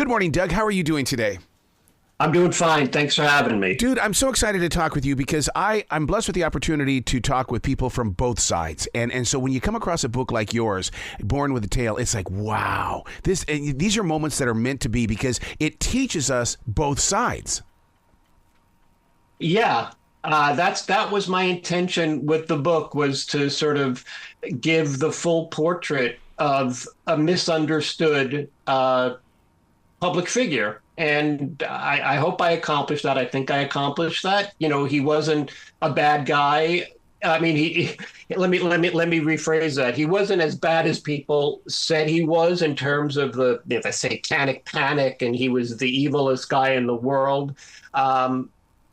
Good morning, Doug. How are you doing today? I'm doing fine. Thanks for having me. Dude, I'm so excited to talk with you because I'm blessed with the opportunity to talk with people from both sides. And so when you come across a book like yours, Born with a Tale, it's like, wow. These are moments that are meant to be because it teaches us both sides. Yeah, that was my intention with the book, was to sort of give the full portrait of a misunderstood public figure. And I hope I accomplished that. I think I accomplished that. You know, he wasn't a bad guy. I mean, let me rephrase that. He wasn't as bad as people said he was in terms of the Satanic Panic, and he was the evilest guy in the world.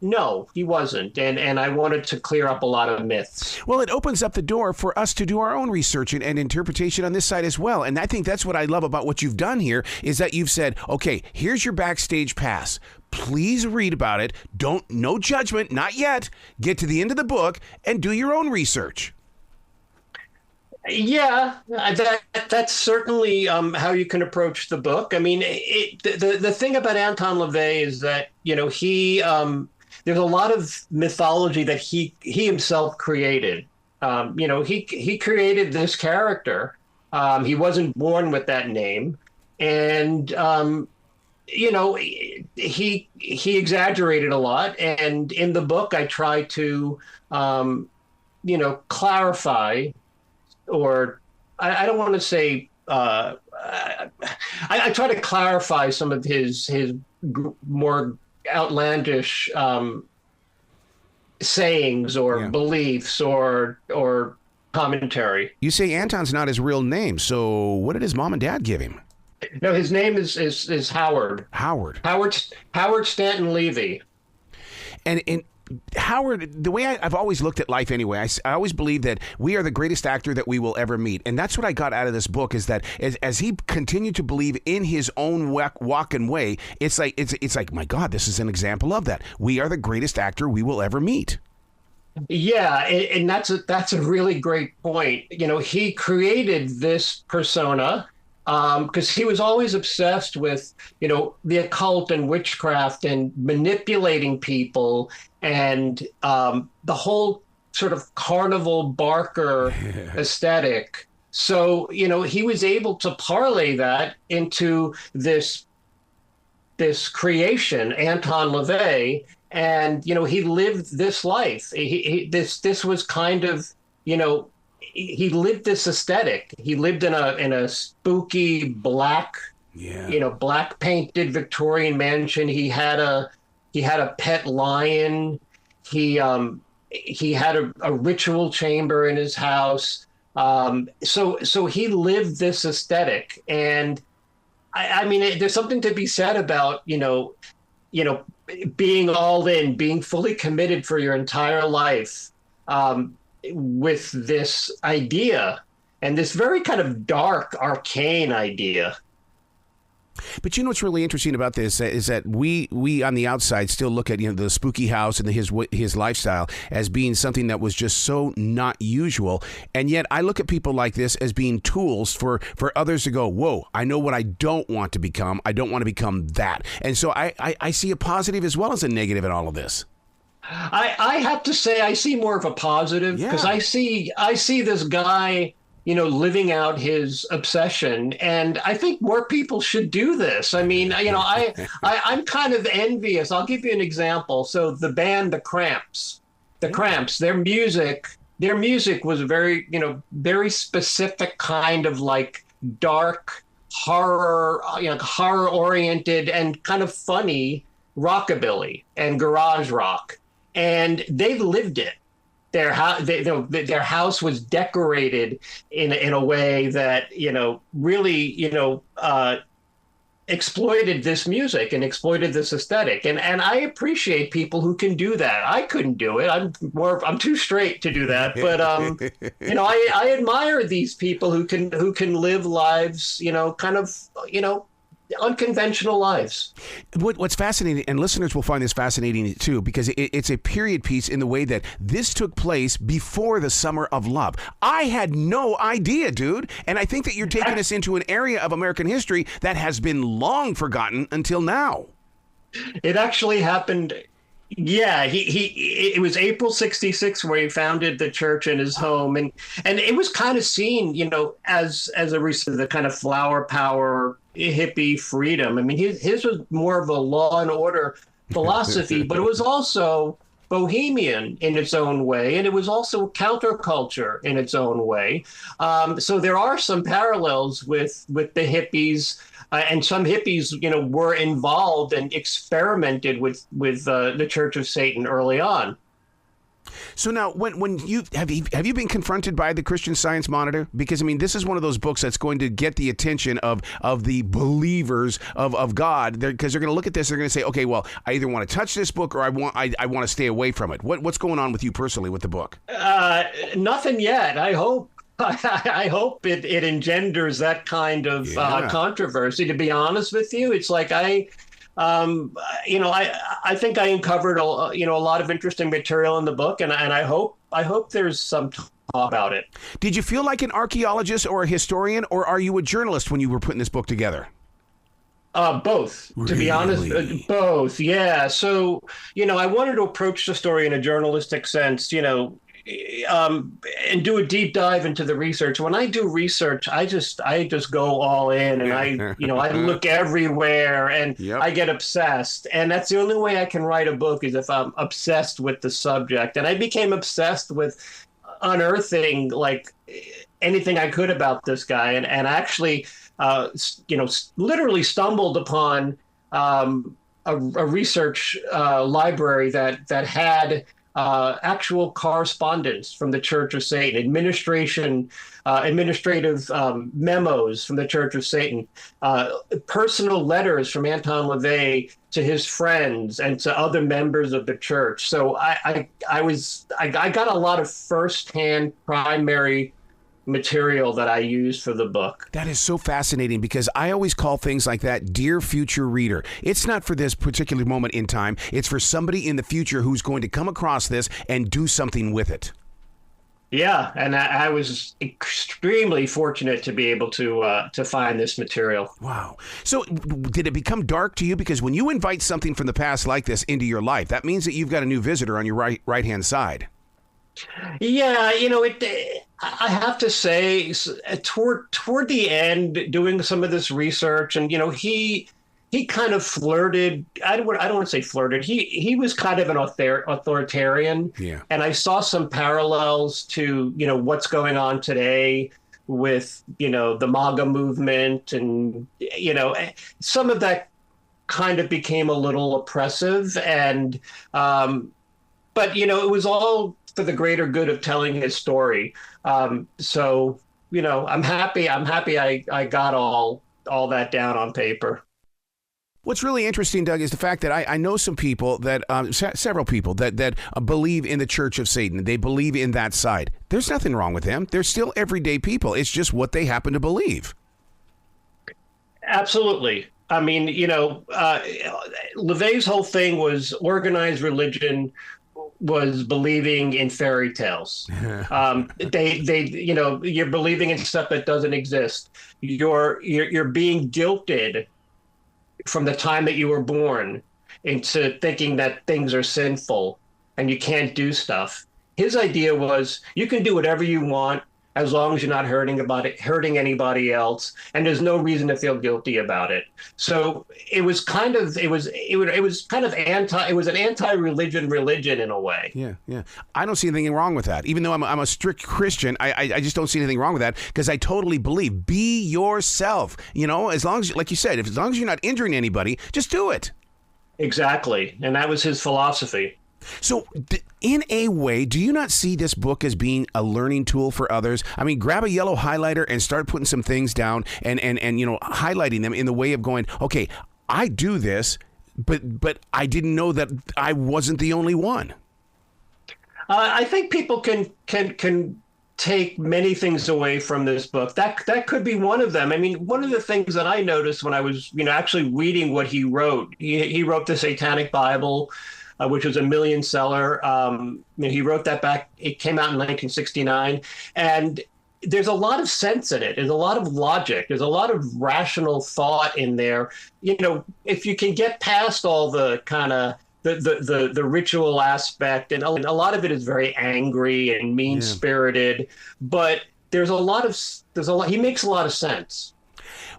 No, he wasn't. And I wanted to clear up a lot of myths. Well, it opens up the door for us to do our own research and interpretation on this side as well. And I think that's what I love about what you've done here is that you've said, okay, here's your backstage pass. Please read about it. No judgment, not yet. Get to the end of the book and do your own research. Yeah, that's certainly how you can approach the book. I mean, the thing about Anton LaVey is that, you know, there's a lot of mythology that he himself created. You know, he created this character. He wasn't born with that name, and you know, he exaggerated a lot. And in the book, I try to you know, clarify, or I don't want to say. I try to clarify some of his more outlandish sayings or beliefs or commentary. You say Anton's not his real name, so what did his mom and dad give him? No, his name is Howard. Howard Stanton LaVey. And Howard, the way I've always looked at life anyway, I always believe that we are the greatest actor that we will ever meet. And that's what I got out of this book, is that as he continued to believe in his own walk and way, it's like, my God, this is an example of that. We are the greatest actor we will ever meet. Yeah, and that's a really great point. You know, he created this persona because he was always obsessed with, you know, the occult and witchcraft and manipulating people and the whole sort of carnival barker aesthetic. So, you know, he was able to parlay that into this creation, Anton LaVey, and, you know, he lived this life. This was kind of, you know, he lived this aesthetic. He lived in a spooky black, you know, black painted Victorian mansion. He had a pet lion. He had a ritual chamber in his house. So he lived this aesthetic, and I mean, there's something to be said about, you know, being all in, being fully committed for your entire life. With this idea, and this very kind of dark, arcane idea. But you know what's really interesting about this is that we on the outside still look at, you know, the spooky house and his lifestyle as being something that was just so not usual, and yet I look at people like this as being tools for others to go, whoa, I know what I don't want to become. I don't want to become that, and so I see a positive as well as a negative in all of this. I have to say I see more of a positive, because I see this guy, you know, living out his obsession, and I think more people should do this. I mean, you know, I'm kind of envious. I'll give you an example. So the band The Cramps, their music was very, you know, very specific kind of like dark horror, you know, horror oriented and kind of funny rockabilly and garage rock. And they lived it. Their house was decorated in a way that, you know, really, you know, exploited this music and exploited this aesthetic. And I appreciate people who can do that. I couldn't do it. I'm too straight to do that. But you know, I admire these people who can live lives, you know, kind of, you know, unconventional lives. What's fascinating, and listeners will find this fascinating too, because it's a period piece in the way that this took place before the Summer of Love. I had no idea, dude. And I think that you're taking us into an area of American history that has been long forgotten until now. It actually happened. Yeah, it was April 66 where he founded the church in his home, and it was kind of seen, as a reason, the kind of flower power, hippie freedom. I mean, his was more of a law and order philosophy, but it was also bohemian in its own way, and it was also counterculture in its own way. So there are some parallels with the hippies. And some hippies, were involved and experimented with the Church of Satan early on. So now, when you have you been confronted by the Christian Science Monitor? Because I mean, this is one of those books that's going to get the attention of the believers of God, because they're going to look at this. They're going to say, okay, well, I either want to touch this book or I want to stay away from it. What's going on with you personally with the book? Nothing yet. I hope. I hope it engenders that kind of controversy. To be honest with you, it's like I think I uncovered a lot of interesting material in the book, and I hope there's some talk about it. Did you feel like an archaeologist or a historian, or are you a journalist when you were putting this book together? Both, to be honest, both. Yeah. So I wanted to approach the story in a journalistic sense. And do a deep dive into the research. When I do research, I just go all in, and I look everywhere, and I get obsessed. And that's the only way I can write a book, is if I'm obsessed with the subject. And I became obsessed with unearthing like anything I could about this guy, and actually, literally stumbled upon a research library that had actual correspondence from the Church of Satan, administrative memos from the Church of Satan, personal letters from Anton LaVey to his friends and to other members of the church. So I got a lot of firsthand primary material that I used for the book. That is so fascinating, because I always call things like that, dear future reader. It's not for this particular moment in time. It's for somebody in the future who's going to come across this and do something with it. Yeah, and I was extremely fortunate to be able to find this material. Wow. So did it become dark to you? Because when you invite something from the past like this into your life, that means that you've got a new visitor on your right-hand side. Yeah, I have to say, toward the end, doing some of this research, and he kind of flirted. I don't want to say flirted. He was kind of an authoritarian. Yeah. And I saw some parallels to what's going on today with the MAGA movement, and some of that kind of became a little oppressive, and but it was all for the greater good of telling his story. So I'm happy I got all that down on paper. What's really interesting, Doug, is the fact that I know some people that several people that believe in the Church of Satan. They believe in that side. There's nothing wrong with them. They're still everyday people. It's just what they happen to believe. Absolutely. I mean, LaVey's whole thing was organized religion, was believing in fairy tales. You're believing in stuff that doesn't exist. You're being guilted from the time that you were born into thinking that things are sinful and you can't do stuff. His idea was you can do whatever you want as long as you're not hurting anybody else, and there's no reason to feel guilty about it. So it was an anti-religion religion in a way. Yeah. I don't see anything wrong with that. Even though I'm a strict Christian, I just don't see anything wrong with that, because I totally believe be yourself. As long as, like you said, as long as you're not injuring anybody, just do it. Exactly, and that was his philosophy. So in a way, do you not see this book as being a learning tool for others? I mean, grab a yellow highlighter and start putting some things down and highlighting them in the way of going, okay, I do this, but I didn't know that I wasn't the only one. I think people can take many things away from this book. That could be one of them. I mean, one of the things that I noticed when I was, actually reading what he wrote, he wrote the Satanic Bible, which was a million seller. He wrote that back. It came out in 1969, and there's a lot of sense in it. There's a lot of logic. There's a lot of rational thought in there. If you can get past all the kind of the ritual aspect, and a lot of it is very angry and mean-spirited, but he makes a lot of sense.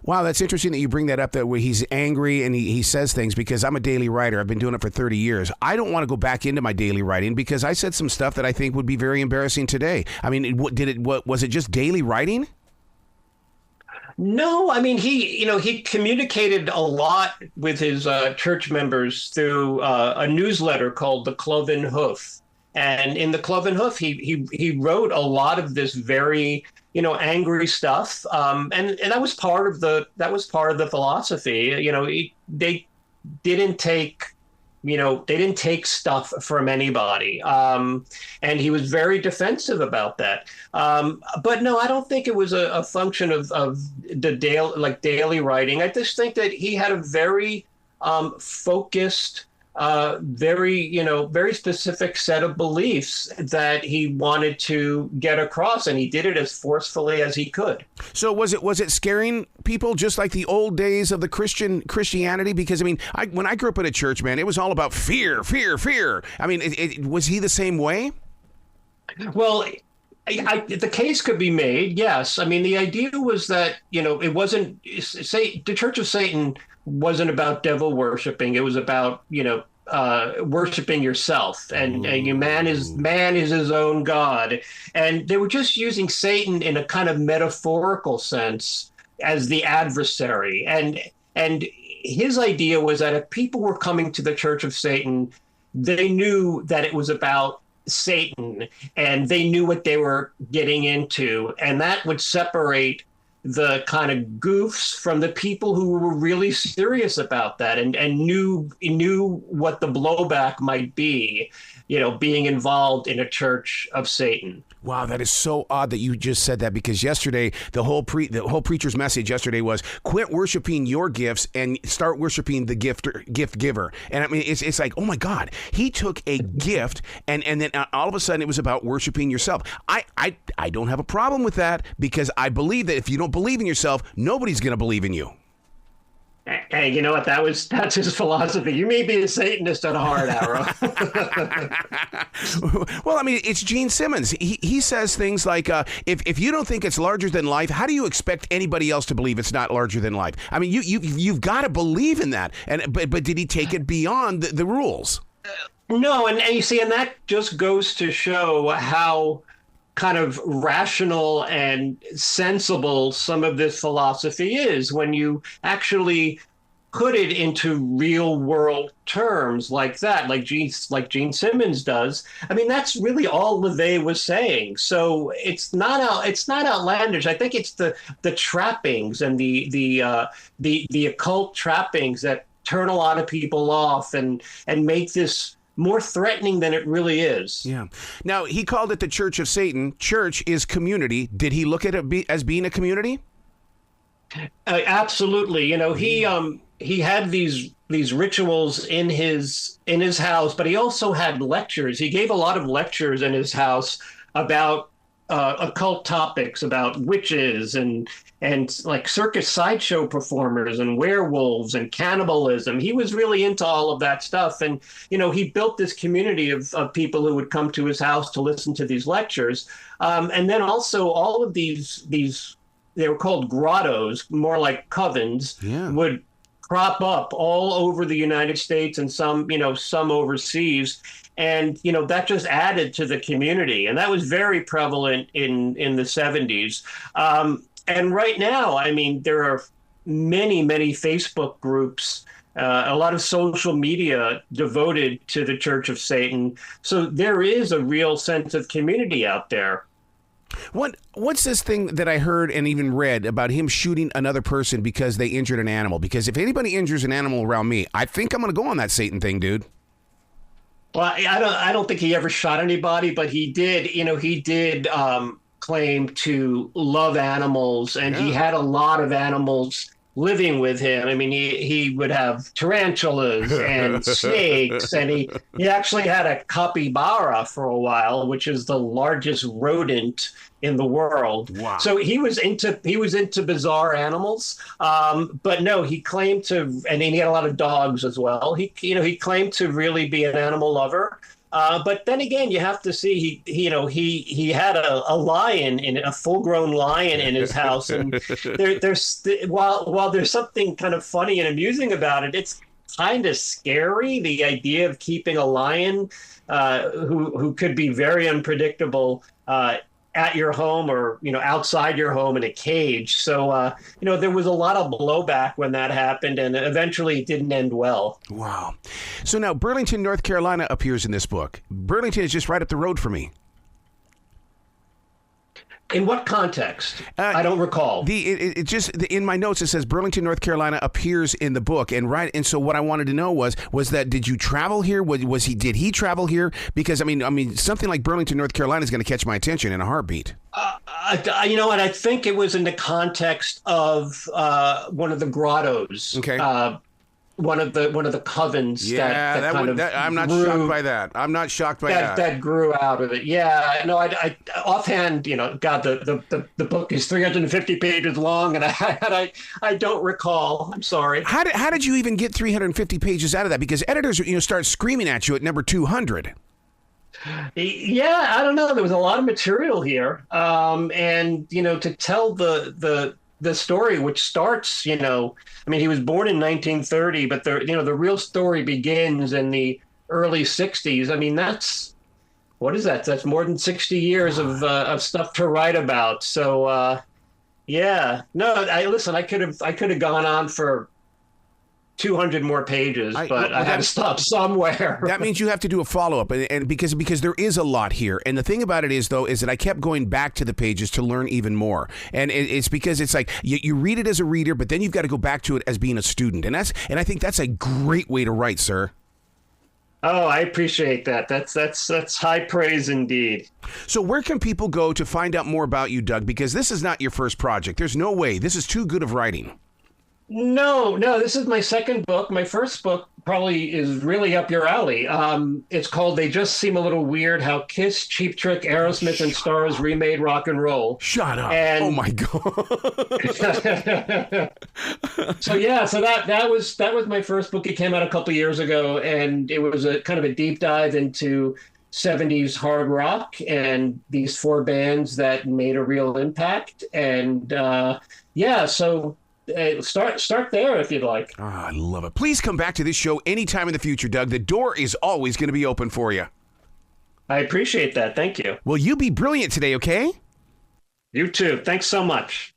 Wow, that's interesting that you bring that up, that way he's angry and he says things, because I'm a daily writer. I've been doing it for 30 years. I don't want to go back into my daily writing because I said some stuff that I think would be very embarrassing today. I mean, was it just daily writing? No, I mean, he communicated a lot with his church members through a newsletter called The Cloven Hoof. And in The Cloven Hoof, he wrote a lot of this very, angry stuff. And that was part of the philosophy. They didn't take stuff from anybody. And he was very defensive about that. But no, I don't think it was a function of the daily writing. I just think that he had a very focused, very specific set of beliefs that he wanted to get across, and he did it as forcefully as he could. So was it scaring people just like the old days of the Christianity? Because I mean, when I grew up in a church, man, it was all about fear, fear, fear. I mean, was he the same way? Well, the case could be made, yes. I mean, the idea was that, it wasn't, the Church of Satan wasn't about devil worshiping. It was about, worshiping yourself, and man is his own god. And they were just using Satan in a kind of metaphorical sense as the adversary. And his idea was that if people were coming to the Church of Satan, they knew that it was about Satan, and they knew what they were getting into, and that would separate the kind of goofs from the people who were really serious about that and knew what the blowback might be, being involved in a Church of Satan. Wow, that is so odd that you just said that, because yesterday the whole preacher's message yesterday was quit worshiping your gifts and start worshiping the gift giver. And I mean, it's like, oh my God, he took a gift and then all of a sudden it was about worshiping yourself. I don't have a problem with that, because I believe that if you don't believe in yourself, nobody's going to believe in you. Hey, you know what? That's his philosophy. You may be a Satanist at heart, Arrow. Well, I mean, it's Gene Simmons. He says things like, if you don't think it's larger than life, how do you expect anybody else to believe it's not larger than life? I mean, you've got to believe in that. But did he take it beyond the rules? No, and you see, and that just goes to show how kind of rational and sensible some of this philosophy is when you actually put it into real world terms like that, like Gene Simmons does. I mean, that's really all LaVey was saying. So it's not outlandish. I think it's the trappings and the occult trappings that turn a lot of people off and make this more threatening than it really is. Yeah. Now, he called it the Church of Satan. Church is community. Did he look at it as being a community? Absolutely. He had these rituals in his house, but he also had lectures. He gave a lot of lectures in his house about occult topics, about witches and like circus sideshow performers and werewolves and cannibalism. He was really into all of that stuff. And, he built this community of people who would come to his house to listen to these lectures. And then also all of these, they were called grottos, more like covens, would crop up all over the United States and some overseas. And, that just added to the community. And that was very prevalent in the 70s. And right now, I mean, there are many, many Facebook groups, a lot of social media devoted to the Church of Satan. So there is a real sense of community out there. What's this thing that I heard and even read about him shooting another person because they injured an animal? Because if anybody injures an animal around me, I think I'm going to go on that Satan thing, dude. Well, I don't think he ever shot anybody, but he did, claimed to love animals, and he had a lot of animals living with him. I mean, he would have tarantulas and snakes, and he actually had a capybara for a while, which is the largest rodent in the world. Wow. So he was into bizarre animals, but no, he claimed to, and he had a lot of dogs as well. He claimed to really be an animal lover. But then again, you have to see he had a lion, in a full-grown lion in his house, and while there's something kind of funny and amusing about it, it's kind of scary, the idea of keeping a lion who could be very unpredictable at your home, or outside your home in a cage. So there was a lot of blowback when that happened, and eventually it didn't end well. Wow. So now Burlington, North Carolina appears in this book. Burlington is just right up the road for me. In what context? I don't recall. It just in my notes it says Burlington, North Carolina appears in the book, and so what I wanted to know was that did you travel here? Did he travel here? Because I mean something like Burlington, North Carolina is going to catch my attention in a heartbeat. You know what? I think it was in the context of one of the grottos. Okay. One of the covens. I'm not shocked by that. I'm not shocked by that. That grew out of it. Yeah. No, I offhand, God, the book is 350 pages long, and I don't recall. I'm sorry. How did you even get 350 pages out of that? Because editors, start screaming at you at number 200. Yeah, I don't know. There was a lot of material here, and to tell the story, which starts, he was born in 1930, but the real story begins in the early 60s. I mean, what is that? That's more than 60 years of stuff to write about. So, yeah, no, I could have gone on for 200 more pages, but I had to stop somewhere. That means you have to do a follow-up, and because there is a lot here. And the thing about it is that I kept going back to the pages to learn even more. And it's because it's like you read it as a reader, but then you've got to go back to it as being a student. And I think that's a great way to write, sir. Oh, I appreciate that. That's high praise indeed. So where can people go to find out more about you, Doug? Because this is not your first project. There's no way. This is too good of writing. No, this is my second book. My first book probably is really up your alley. It's called They Just Seem a Little Weird, How Kiss, Cheap Trick, Aerosmith, and Stars Remade Rock and Roll. Shut up. And oh, my God. So that was my first book. It came out a couple years ago, and it was a kind of a deep dive into 70s hard rock and these four bands that made a real impact. And so start there if you'd like. Oh, I love it. Please come back to this show anytime in the future, Doug. The door is always going to be open for you. I appreciate that. Thank you. Well, you be brilliant today, okay? You too. Thanks so much.